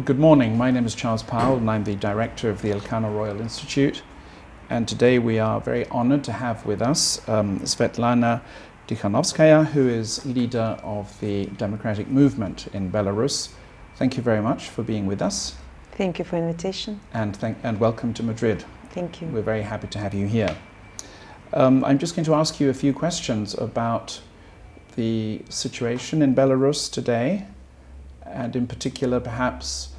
Good morning. My name is Charles Powell and I'm the director of the Elcano Royal Institute. And today we are very honored to have with us Sviatlana Tsikhanouskaya, who is leader of the democratic movement in Belarus. Thank you very much for being with us. Thank you for the invitation. And welcome to Madrid. Thank you. We're very happy to have you here. I'm just going to ask you a few questions about the situation in Belarus today, and in particular perhaps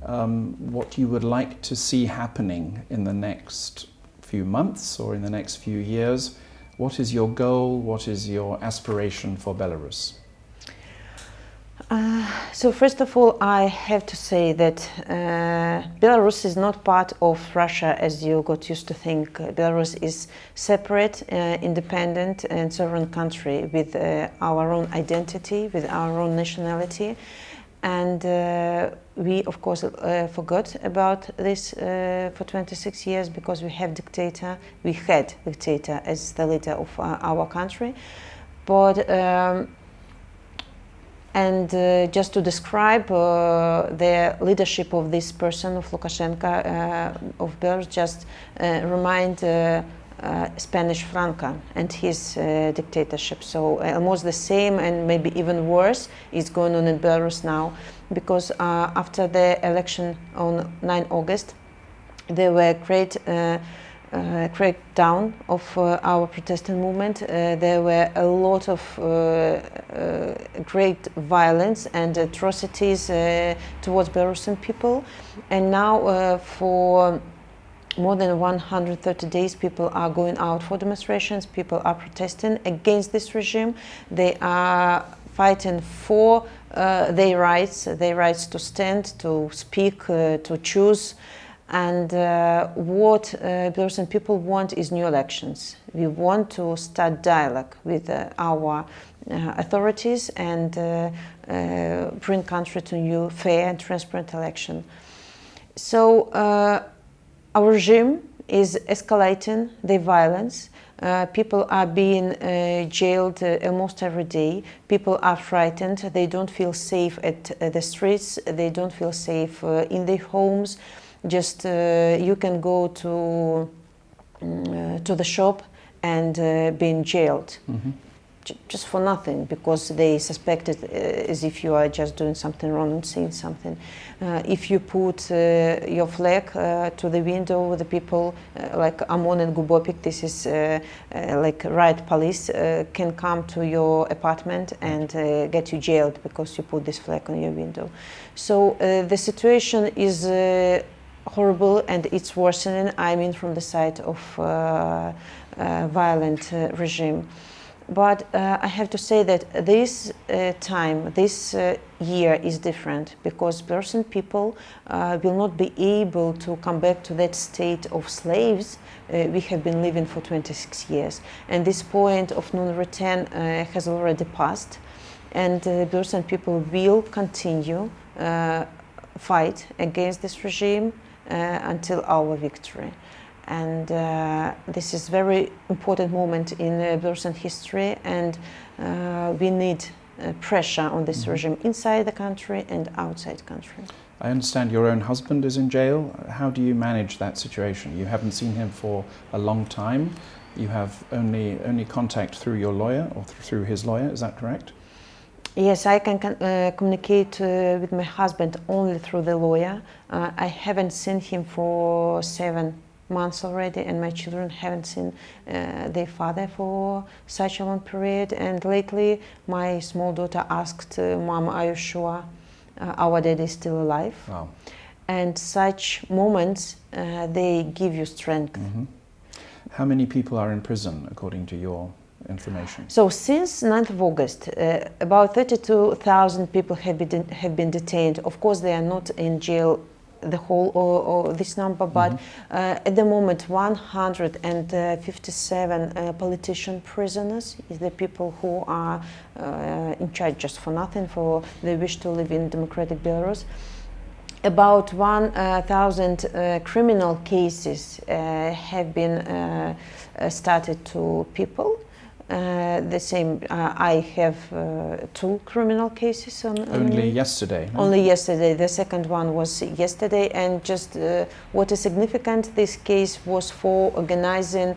what you would like to see happening in the next few months or in the next few years. What is your goal? What is your aspiration for Belarus? So first of all, I have to say that Belarus is not part of Russia as you got used to think. Belarus is separate, independent and sovereign country with our own identity, with our own nationality. And we, of course, forgot about this for 26 years because we had dictator as the leader of our country. But just to describe the leadership of this person, of Lukashenka, of Belarus, just remind Spanish Franco and his dictatorship. So almost the same and maybe even worse is going on in Belarus now, because after the election on 9 August, there were great crackdown of our protesting movement. There were a lot of great violence and atrocities towards Belarusian people, and now for more than 130 days people are going out for demonstrations, people are protesting against this regime. They are fighting for their rights to stand, to speak, to choose. And what Belarusian people want is new elections. We want to start dialogue with our authorities and bring country to new fair and transparent election. So our regime is escalating the violence. People are being jailed almost every day. People are frightened. They don't feel safe at the streets. They don't feel safe in their homes. Just you can go to the shop and being jailed. Mm-hmm. Just for nothing, because they suspect it as if you are just doing something wrong and saying something. If you put your flag to the window, the people like Amon and Gubopik, this is like riot police, can come to your apartment and get you jailed because you put this flag on your window. So the situation is horrible and it's worsening, I mean, from the side of violent regime. But I have to say that this this year is different, because Belarusian people will not be able to come back to that state of slaves we have been living for 26 years. And this point of non-return has already passed, and Belarusian people will continue fight against this regime until our victory. And this is a very important moment in Belarusian history, and we need pressure on this regime inside the country and outside the country. I understand your own husband is in jail. How do you manage that situation? You haven't seen him for a long time. You have only contact through your lawyer or through his lawyer, is that correct? Yes, I can communicate with my husband only through the lawyer. I haven't seen him for 7 months already, and my children haven't seen their father for such a long period. And lately my small daughter asked, Mom, are you sure our dad is still alive? Wow. And such moments, they give you strength. Mm-hmm. How many people are in prison according to your information? So since 9th of August, about 32,000 people have been detained. Of course, they are not in jail the whole or this number, but at the moment 157 politician prisoners is the people who are in charge just for nothing, for they wish to live in democratic Belarus. About 1,000 criminal cases have been started to people The same. I have 2 criminal cases on Only yesterday. No? Only yesterday. The second one was yesterday, and just what is significant, this case was for organizing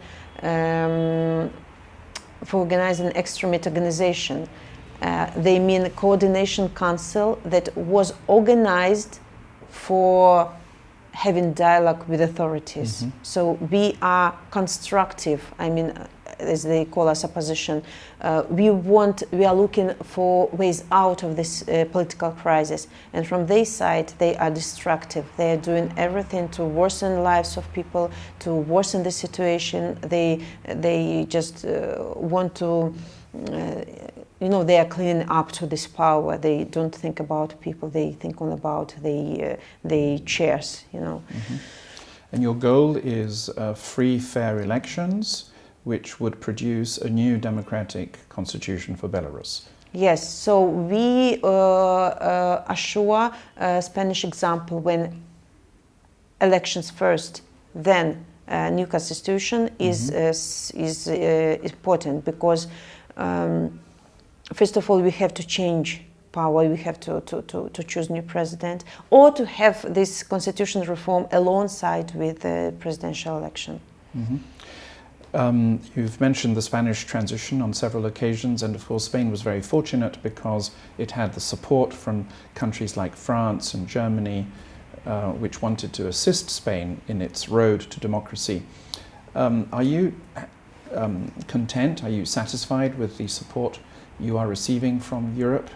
extremist organization. They mean coordination council that was organized for having dialogue with authorities. Mm-hmm. So we are constructive. I mean, as they call us opposition, we are looking for ways out of this political crisis. And from their side, they are destructive. They are doing everything to worsen the lives of people, to worsen the situation. They just want to, they are cleaning up to this power. They don't think about people. They think all about the chairs, Mm-hmm. And your goal is free, fair elections, which would produce a new democratic constitution for Belarus. Yes, so we assure a Spanish example when elections first, then new constitution is important, because first of all we have to change power, we have to choose new president, or to have this constitutional reform alongside with the presidential election. Mm-hmm. You've mentioned the Spanish transition on several occasions, and of course Spain was very fortunate because it had the support from countries like France and Germany, which wanted to assist Spain in its road to democracy. Are you content? Are you satisfied with the support you are receiving from Europe?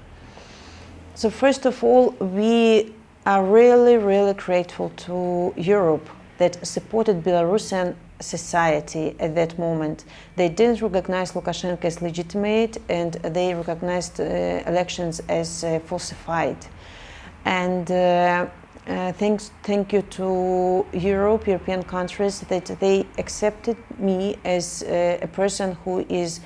So first of all, we are really, really grateful to Europe that supported Belarusian society at that moment. They didn't recognize Lukashenko as legitimate, and they recognized elections as falsified. And thank you to European countries that they accepted me as a person who is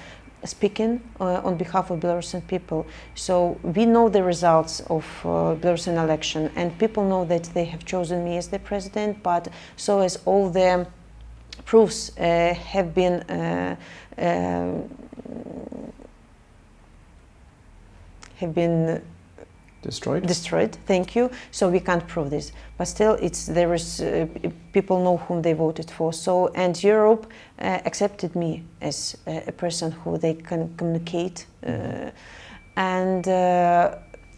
speaking on behalf of Belarusian people. So we know the results of Belarusian election, and people know that they have chosen me as the president, but so as all the proofs have been destroyed. Thank you. So we can't prove this, but still, people know whom they voted for. So, and Europe accepted me as a person who they can communicate, and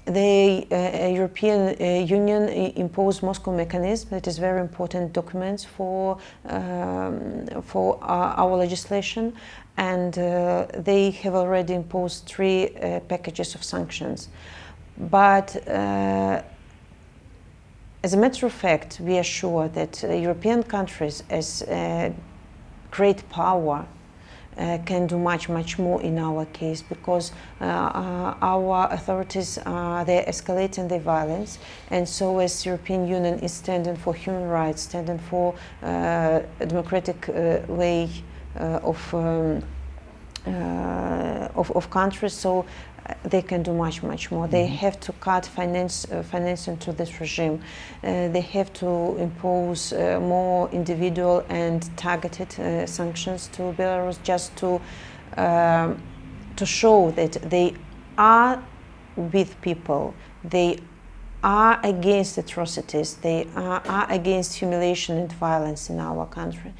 the European Union imposed Moscow mechanism that is very important documents for our legislation, and they have already imposed 3 packages of sanctions. But as a matter of fact, we are sure that European countries, as great power, can do much more in our case, because our authorities they're escalating the violence, and so as European Union is standing for human rights, standing for a democratic way of countries, so they can do much more. They have to cut financing to this regime. They have to impose more individual and targeted sanctions to Belarus, just to show that they are with people. They are against atrocities. They are against humiliation and violence in our country.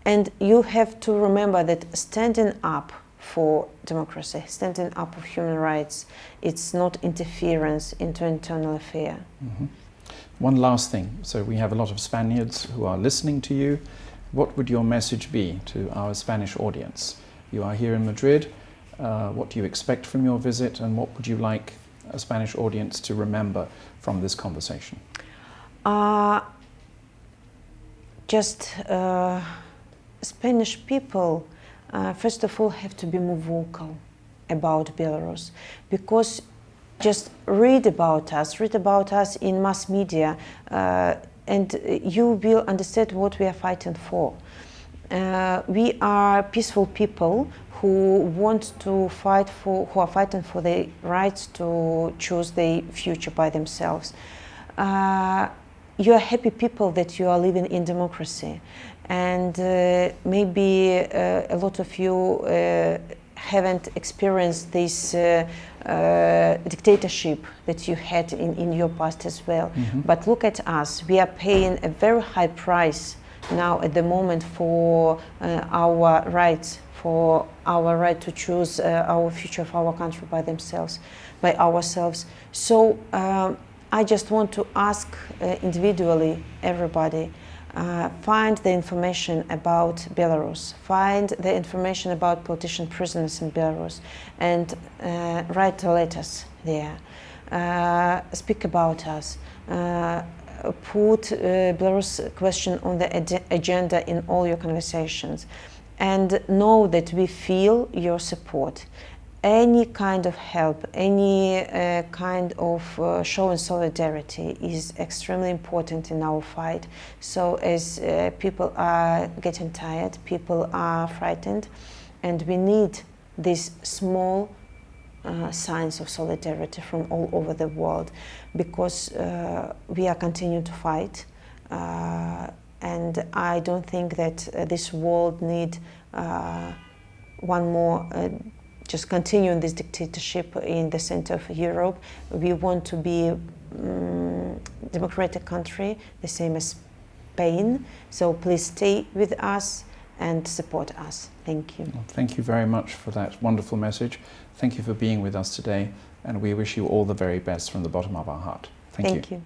And you have to remember that standing up for democracy, standing up for human rights, it's not interference into internal affair. Mm-hmm. One last thing. So we have a lot of Spaniards who are listening to you. What would your message be to our Spanish audience? You are here in Madrid. What do you expect from your visit, and what would you like a Spanish audience to remember from this conversation? Spanish people first of all have to be more vocal about Belarus, because just read about us in mass media, and you will understand what we are fighting for. We are peaceful people who are fighting for the rights to choose their future by themselves. You are happy people that you are living in democracy, And maybe a lot of you haven't experienced this dictatorship that you had in your past as well. But look at us, we are paying a very high price now at the moment for our rights, for our right to choose our future of our country by ourselves. So I just want to ask individually, everybody, find the information about Belarus, find the information about politician prisoners in Belarus, and write letters there. Speak about us. Put Belarus question on the agenda in all your conversations, and know that we feel your support. Any kind of help, any kind of showing solidarity is extremely important in our fight. So as people are getting tired, people are frightened, and we need these small signs of solidarity from all over the world, because we are continuing to fight, and I don't think that this world need one more just continuing this dictatorship in the center of Europe. We want to be a democratic country, the same as Spain. So please stay with us and support us. Thank you. Well, thank you very much for that wonderful message. Thank you for being with us today, and we wish you all the very best from the bottom of our heart. Thank you. Thank you.